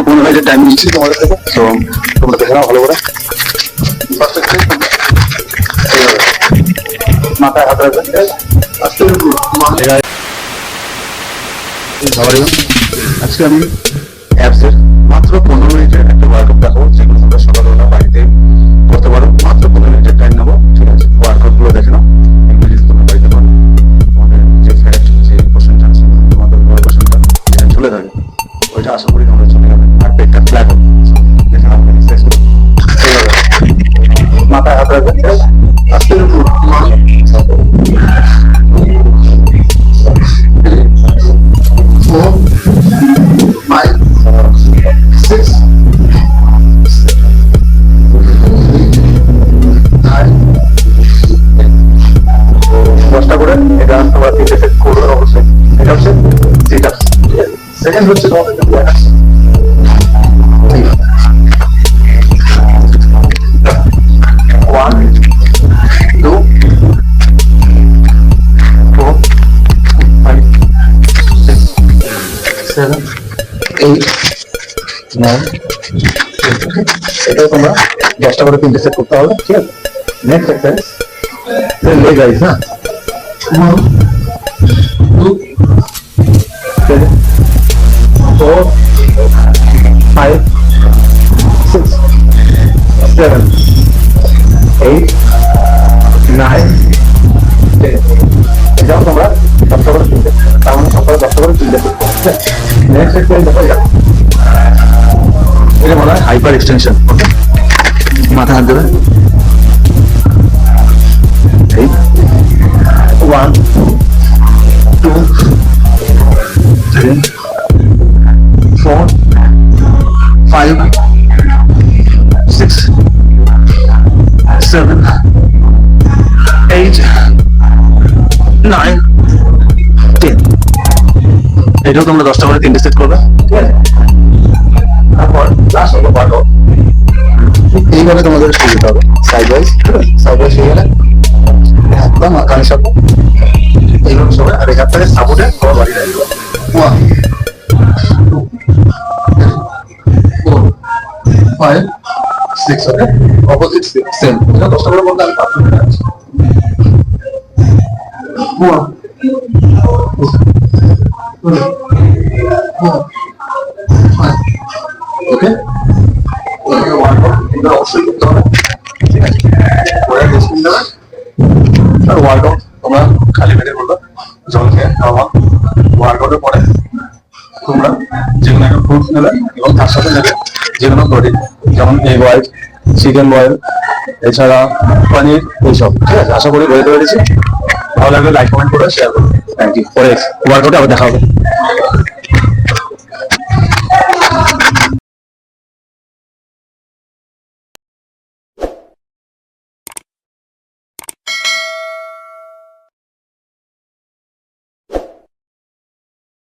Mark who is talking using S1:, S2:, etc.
S1: 15 মিনিটের টাইম নিচ্ছি তোমাদের থেকে, তো তোমরা দেখে নাও ভালো করে। মাথায় হাত রাখবেন। আজকে আমি অ্যাপসের মাত্র 15 মিনিটের একটা ওয়ার্কআউট দেখাবো, যেগুলো তোমরা সকালবেলা বাড়িতে করতে পারো। মাত্র 15 মিনিটের টাইম নেবো, ঠিক আছে? ওয়ার্কআউট গুলো দেখে নাও, তোমরা বাড়িতে পারো। তোমাদের যে ফ্যাট, যে পোর্শনটা আছে, তোমাদের বড় পোর্শনটা যেটা ঝুলে থাকে, ওইটা আশা করি তোমরা চলে যাবে। আর পেটটা ফ্ল্যাট হবে, দেখে নাও। এক্সারসাইজ করো, মাথায় হাত রাখবেন, আস্তে আস্তে 4, 5, 6, 9, 10টা করে এটা তোমরা 3টে সেট করবে অবশ্যই। এটা হচ্ছে সিট আপ। সেকেন্ড হচ্ছে তোমাদের এটাও তোমরা 10টা করে 3টে সেট করতে হবে, ঠিক আছে? নেক্সট এক্সারসাইজ লেগ রাইজ, হ্যাঁ? 1, 2, 3, 4, 5, 6, 7, 8, 9, 10। এটাও তোমরা 10টা করে 3টে, তার মানে সকালে 10টা করে 3টে সেট করতে। নেক্সট এক্সারসাইজ দেখো, এটা বলা হয় হাইপার এক্সটেনশন। ওকে, মাথা হাত দেবে। 1, 2, 3, 4, 5, 6, 7, 8, 9, 10। এটাও তোমরা 10টা করে 3টে সেট করবে, ঠিক আছে? তারপর লাস্ট হলো ওয়ার্কআউট। এইভাবে তোমাদের শুরু করতে হবে, সাইড ওয়াইজ। সাইড ওয়াইজ হয়ে গেলে হাতটা কানের সাথে এইভাবে সবাই, আর এই হাতটাকে সাপোর্টে সবাই বাড়িয়ে রাখবে। 1, 2, 4, 5, 6। ওকে, অপোজিট সেম। এটা 10টা করে বলতে আমি 5 মিনিট আছি। 1, 2, 4, 5। ওকে, ওয়ার্কআউট অবশ্যই করতে হবে, ঠিক আছে? পরে রেস্ট নেবে। আর ওয়ার্কআউট তোমরা খালি পেটে করবে, জল খেয়ে খাওয়া। ওয়ার্কআউটের পরে তোমরা যেকোনো একটা ফ্রুটস নেবে এবং তার সাথে নেবে যেকোনো প্রোটিন, যেমন এগ অয়েল, চিকেন বয়েল, এছাড়া পনির, এইসব, ঠিক আছে? আশা করি বুঝতে পেরেছি। ভালো লাগলে লাইক কমেন্ট করে শেয়ার করবে। Thank you. পরে ওয়ার্কআউটে আবার দেখা হবে।